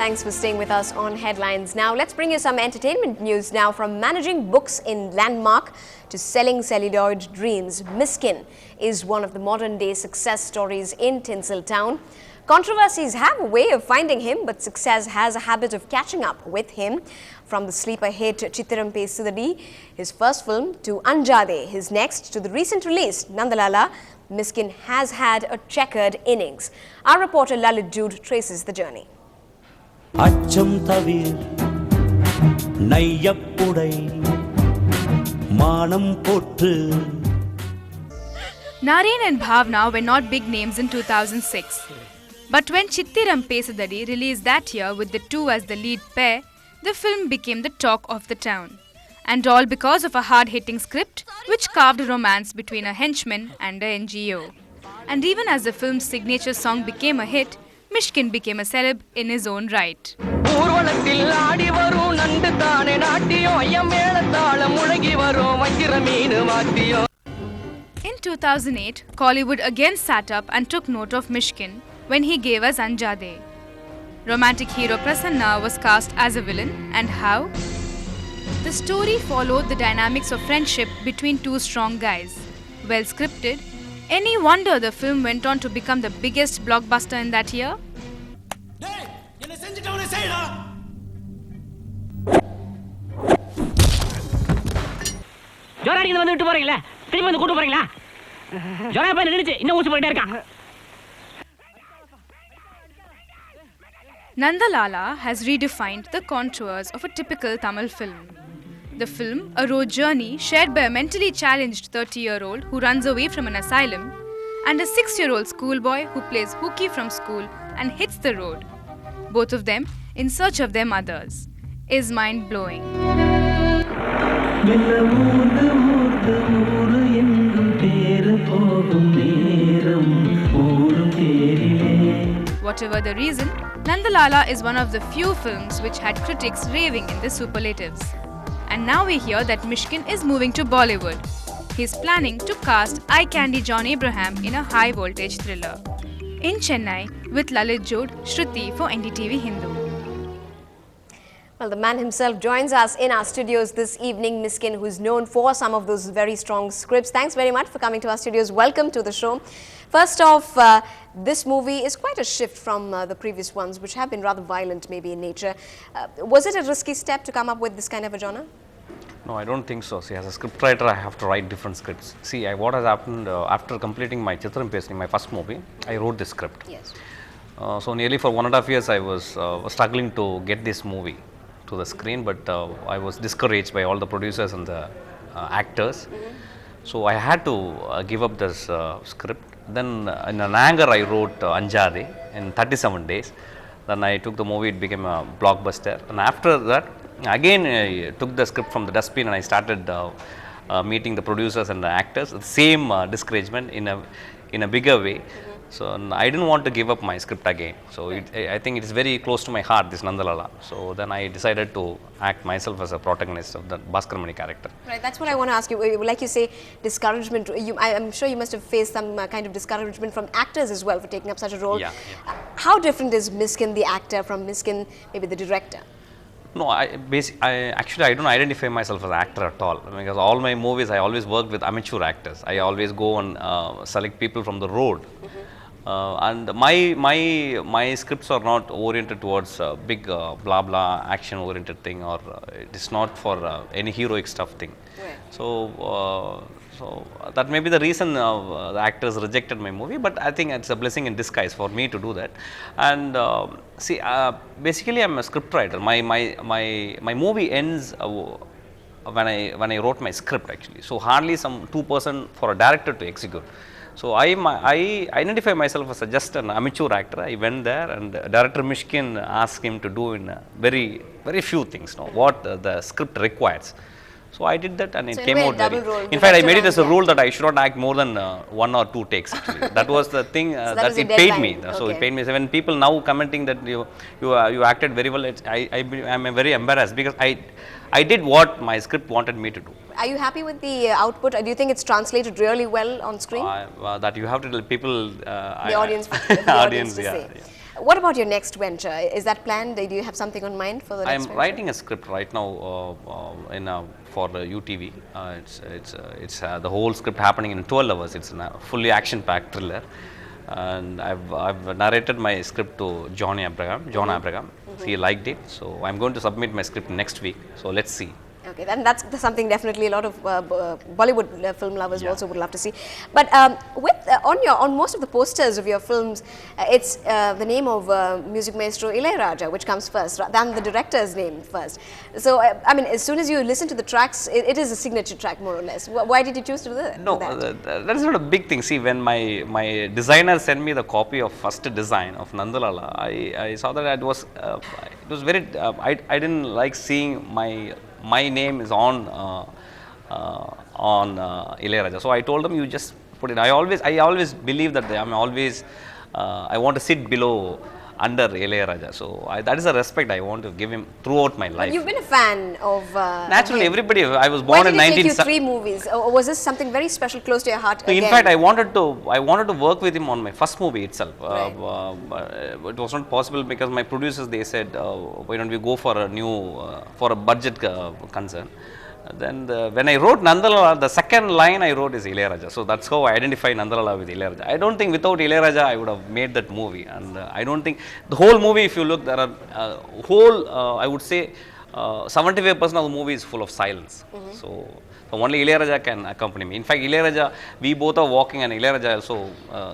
Thanks for staying with us on Headlines. Now, let's bring you some entertainment news now. From managing books in Landmark to selling celluloid dreams, Myskin is one of the modern-day success stories in Tinseltown. Controversies have a way of finding him, but success has a habit of catching up with him. From the sleeper hit Ndtv, his first film, to Anjade, his next, to the recent release, Nandalala, Myskin has had a checkered innings. Our reporter Lalit Jude traces the journey. அச்சம் தவிர் நையப்புடை மானம் போற்று. Nareen and Bhavna were not big names in 2006. But when Ndtv released that year with the two as the lead pair, the film became the talk of the town. And all because of a hard-hitting script which carved a romance between a henchman and a NGO. And even as the film's signature song became a hit, Myskin became a celeb in his own right. In 2008, Kollywood again sat up and took note of Myskin when he gave us Anjade. Romantic hero Prasanna was cast as a villain, and how? The story followed the dynamics of friendship between two strong guys. Well scripted. Any wonder the film went on to become the biggest blockbuster in that year? Nandalala has redefined the contours of a typical Tamil film. The film, a road journey shared by a mentally challenged 30-year-old who runs away from an asylum and a 6-year-old schoolboy who plays hooky from school and hits the road, both of them in search of their mothers, is mind-blowing. Whatever the reason, Nandalala is one of the few films which had critics raving in the superlatives. And now we hear that Myskin is moving to Bollywood. He's planning to cast eye candy John Abraham in a high-voltage thriller. In Chennai, with Lalit Jude, Shruti for Ndtv Hindu. Well, the man himself joins us in our studios this evening, Myskin, who is known for some of those very strong scripts. Thanks very much for coming to our studios. Welcome to the show. First off, this movie is quite a shift from the previous ones, which have been rather violent maybe in nature. Was it a risky step to come up with this kind of a genre? No, I don't think so. See, as a scriptwriter, I have to write different scripts. See, what has happened after completing my Ndtv, my first movie, I wrote the script. Yes. So nearly for 1.5 years, I was struggling to get this movie to the screen, but I was discouraged by all the producers and the actors. So I had to give up this script. Then in an anger, I wrote Anjade in 37 days. Then I took the movie, it became a blockbuster. And after that, again I took the script from the dustbin and I started meeting the producers and the actors. The same discouragement in a bigger way. So I didn't want to give up my script again. So I think it is very close to my heart, this Nandalala. So then I decided to act myself as a protagonist of the Bhaskaramani character. Right, that's what I want to ask you. Like you say, discouragement. I'm sure you must have faced some kind of discouragement from actors as well for taking up such a role. Yeah. How different is Myskin, the actor, from Myskin, maybe the director? No, actually I don't identify myself as an actor at all, because all my movies I always work with amateur actors. I always go and select people from the road. And my scripts are not oriented towards big blah blah action oriented thing, or it is not for any heroic stuff thing. Right. So that may be the reason the actors rejected my movie, but I think it's a blessing in disguise for me to do that. And see, basically I'm a scriptwriter. My movie ends when I wrote my script actually. So hardly some 2% for a director to execute. So I identify myself as just an amateur actor. I went there and director Myskin asked him to do in very few things, what the script requires. So I did that and it came out very. In fact, I made it as a rule that I should not act more than 1 or 2 takes. Actually, that was the thing so that it paid me. Okay. So it paid me. So when people now commenting that you acted very well, I'm very embarrassed because I did what my script wanted me to do. Are you happy with the output? Do you think it's translated really well on screen? That you have to tell people, the audience, audience, to yeah, say. yeah. What about your next venture? Is that planned? Do you have something on mind for the next venture? I'm writing a script right now for UTV. It's the whole script happening in 12 hours. It's a fully action-packed thriller, and I've narrated my script to John Abraham. He liked it, so I'm going to submit my script next week. So let's see. Okay, then that's something definitely a lot of Bollywood film lovers also would love to see. But on most of the posters of your films, it's the name of music maestro Ilayaraja which comes first, than the director's name first. So I mean, as soon as you listen to the tracks, it is a signature track more or less. Why did you choose to do that? No, that is not a big thing. See, when my designer sent me the copy of first design of Nandalala, I saw that it was very. I didn't like seeing my name is on Ilayaraja. So I told them, you just put it. I always believe that I want to sit below under Ilayaraja. So that is a respect I want to give him throughout my life. You've been a fan of naturally everybody. I was born in 19. Why did it take you 3 movies? Or was this something very special, close to your heart? In fact, I wanted to work with him on my first movie itself. Right. It was not possible because my producers, they said, why don't we go for a budget concern. Then when I wrote Nandalala, the second line I wrote is Ilayaraja. So that's how I identify Nandalala with Ilayaraja. I don't think without Ilayaraja I would have made that movie. And I don't think the whole movie, if you look, there are I would say 75% of the movie is full of silence. So only Ilayaraja can accompany me. In fact, Ilayaraja, we both are walking and Ilayaraja also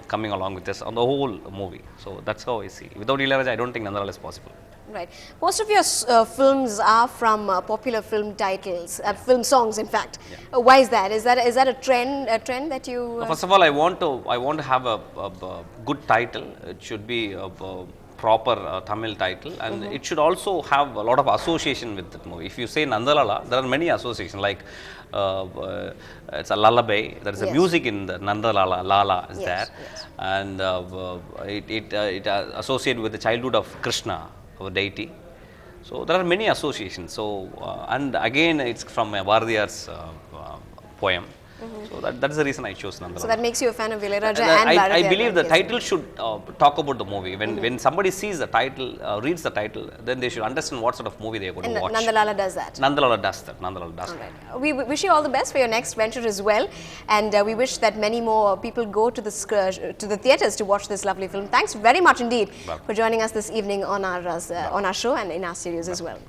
coming along with us on the whole movie. So that's how I see. Without Ilayaraja, I don't think Nandalala is possible. Right. Most of your films are from popular film titles, film songs, in fact. Yeah. Why is that? Is that a trend that you? First of all, I want to have a good title. It should be a proper Tamil title, and it should also have a lot of association with the movie. If you say Nandalala, there are many associations, like it's a lullaby. There is a music in the Nandalala. Lala is there, and it associated with the childhood of Krishna, our deity. So there are many associations. So and again, it's from Bharadiyar's poem. So that's the reason I chose Nandalala. So that makes you a fan of Ilayaraja and Bharadiyar. I believe the title should talk about the movie. When somebody sees the title, reads the title, then they should understand what sort of movie they are going to watch. Nandalala does that. Nandalala does that. Nandalala does that. Right. We wish you all the best for your next venture as well, and we wish that many more people go to the theatres to watch this lovely film. Thanks very much indeed for joining us this evening on our show and in our studios as well.